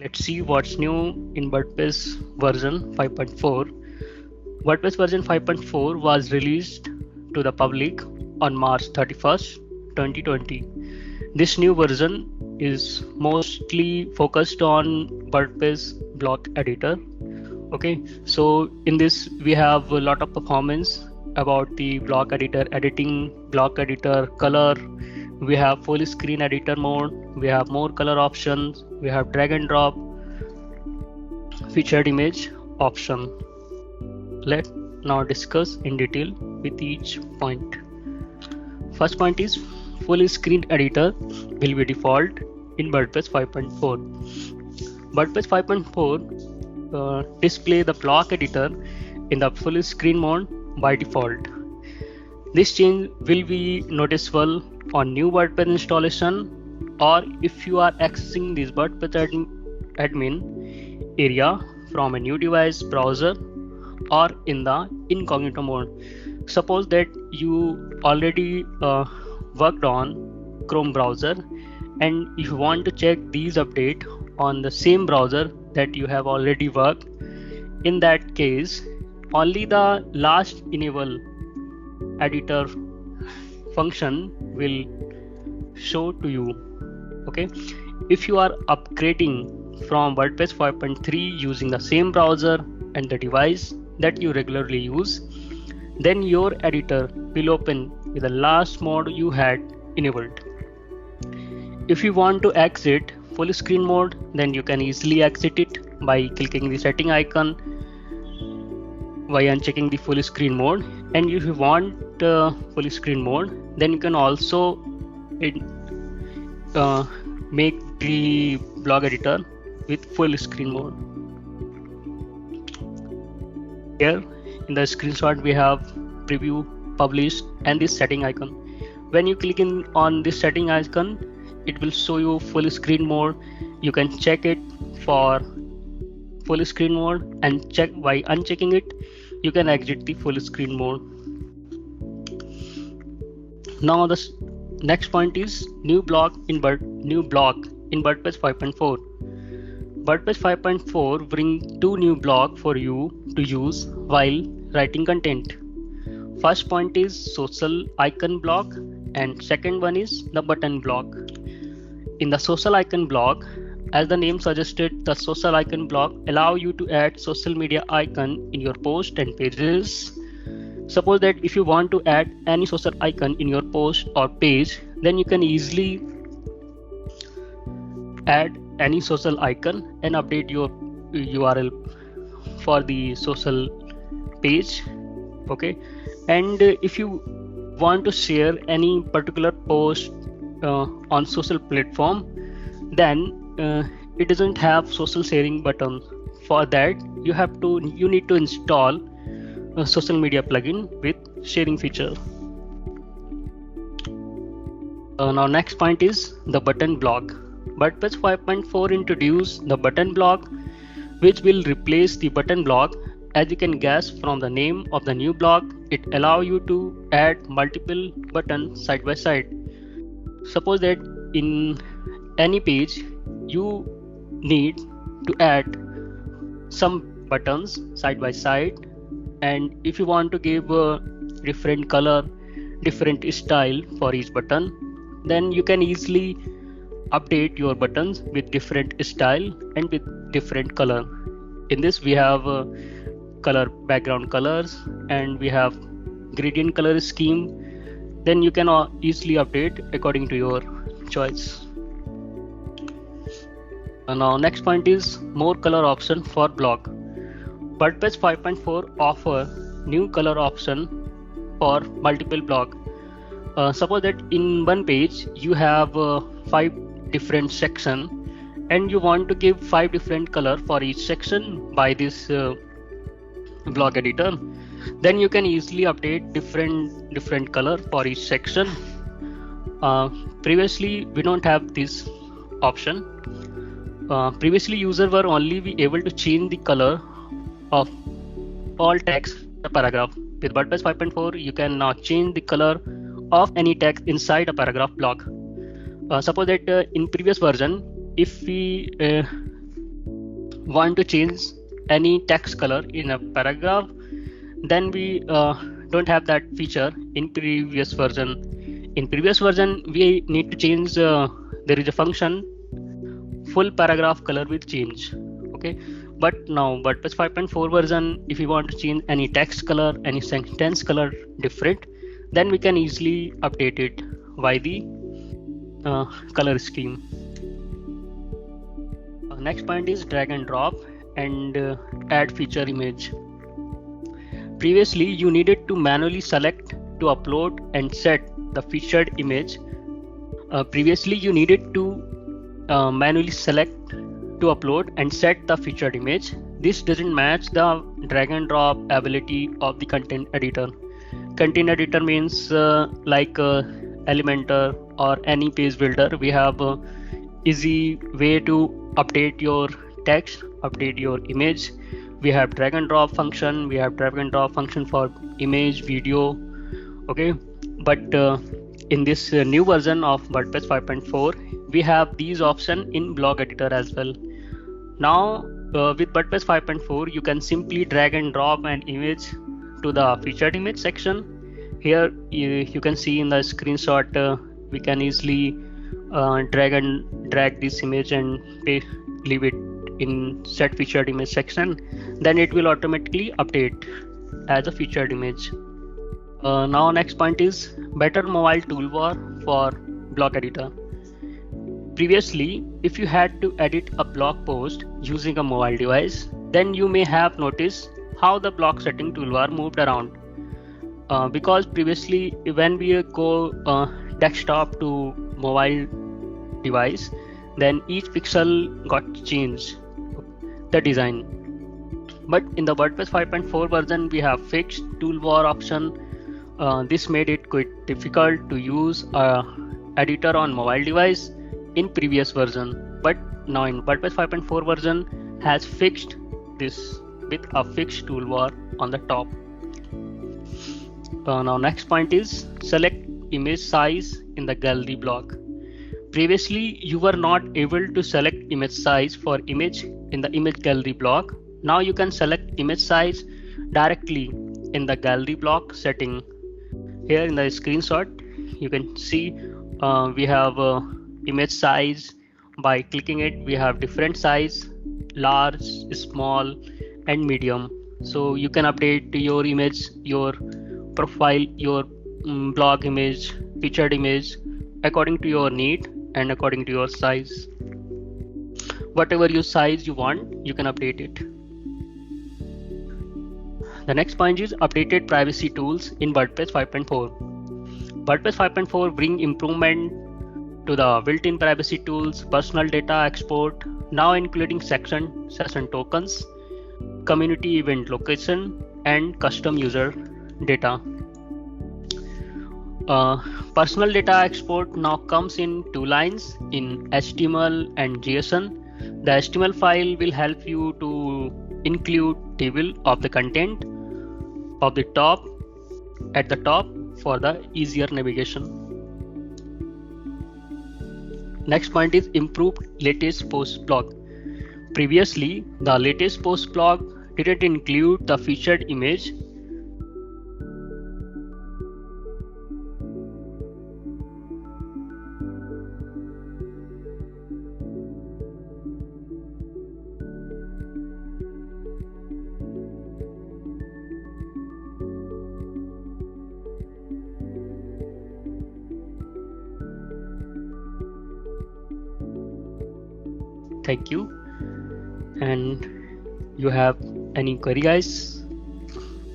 Let's see what's new in WordPress version 5.4. WordPress version 5.4 was released to the public on March 31st, 2020. This new version is mostly focused on WordPress block editor. Okay, so in this we have a lot of performance about the block editor editing, block editor color. We have full screen editor mode, we have more color options, we have drag and drop, featured image option. Let's now discuss in detail with each point. First point is full screen editor will be default in WordPress 5.4. WordPress 5.4 display the block editor in the full screen mode by default. This change will be noticeable on new WordPress installation, or if you are accessing this WordPress admin area from a new device, browser, or in the incognito mode. Suppose that you already worked on Chrome browser and you want to check these updates on the same browser that you have already worked. In that case, only the last enable editor function will show to you. Okay, if you are upgrading from WordPress 5.3 using the same browser and the device that you regularly use, then your editor will open with the last mode you had enabled. If you want to exit full screen mode, then you can easily exit it by clicking the setting icon by unchecking the full screen mode. And if you want full screen mode, then you can also make the blog editor with full screen mode. Here in the screenshot we have preview, published, and this setting icon. When you click on this setting icon, it will show you full screen mode. You can check it for full screen mode, and check by unchecking it you can exit the full screen mode. Now the next point is new block in WordPress 5.4. WordPress 5.4 bring two new blocks for you to use while writing content. First point is social icon block, and second one is the button block. In the social icon block, as the name suggested, the social icon block allow you to add social media icon in your post and pages. Suppose that if you want to add any social icon in your post or page, then you can easily add any social icon and update your URL for the social page. Okay, and if you want to share any particular post on social platform, then it doesn't have social sharing button. For that you need to install a social media plugin with sharing feature. Now next point is the button block. WordPress 5.4 introduced the button block, which will replace the button block. As you can guess from the name of the new block, it allows you to add multiple buttons side by side. Suppose that in any page you need to add some buttons side by side, and if you want to give a different color, different style for each button, then you can easily update your buttons with different style and with different color. In this we have color background colors, and we have gradient color scheme. Then you can easily update according to your choice. Now next point is more color option for block. WordPress 5.4 offer new color option for multiple block. Suppose that in one page you have 5 different section, and you want to give 5 different color for each section by this block editor, then you can easily update different color for each section. Previously we don't have this option. Previously user were only be able to change the color of all text in a paragraph. With WordPress 5.4 you can now change the color of any text inside a paragraph block. Suppose that in previous version, if we want to change any text color in a paragraph, then we don't have that feature in previous version. In previous version, we need to change. There is a function full paragraph color will change. Okay, but now WordPress 5.4 version, if you want to change any text color, any sentence color different, then we can easily update it by the color scheme. Next point is drag and drop and add feature image. Previously, you needed to manually select to upload and set the featured image. Previously, you needed to manually select to upload and set the featured image. This doesn't match the drag and drop ability of the content editor. Content editor means like Elementor or any page builder. We have easy way to update your text, update your image. We have drag and drop function. We have drag and drop function for image, video. Okay, but in this new version of WordPress 5.4, we have these options in blog editor as well. Now with WordPress 5.4, you can simply drag and drop an image to the featured image section. Here you can see in the screenshot, we can easily drag this image and leave it in set featured image section. Then it will automatically update as a featured image. Now next point is better mobile toolbar for blog editor. Previously, if you had to edit a blog post using a mobile device, then you may have noticed how the blog setting toolbar moved around. Because previously when we go desktop to mobile device, then each pixel got changed the design. But in the WordPress 5.4 version, we have fixed toolbar option. This made it quite difficult to use a editor on mobile device in previous version, but now in WordPress 5.4 version has fixed this with a fixed toolbar on the top. Now next point is select image size in the gallery block. Previously you were not able to select image size for image in the image gallery block. Now you can select image size directly in the gallery block setting. Here in the screenshot you can see we have image size. By clicking it, we have different size: large, small and medium. So you can update your image, your profile, your blog image, featured image according to your need and according to your size. Whatever your size you want, you can update it. The next point is updated privacy tools in WordPress 5.4. WordPress 5.4 bring improvement to the built-in privacy tools, personal data export, now including session tokens, community event location, and custom user data. Personal data export now comes in two lines, in HTML and JSON. The HTML file will help you to include table of the content of the top at the top for the easier navigation. Next point is improved latest post blog. Previously, the latest post blog didn't include the featured image. Thank you. And you have any query, guys?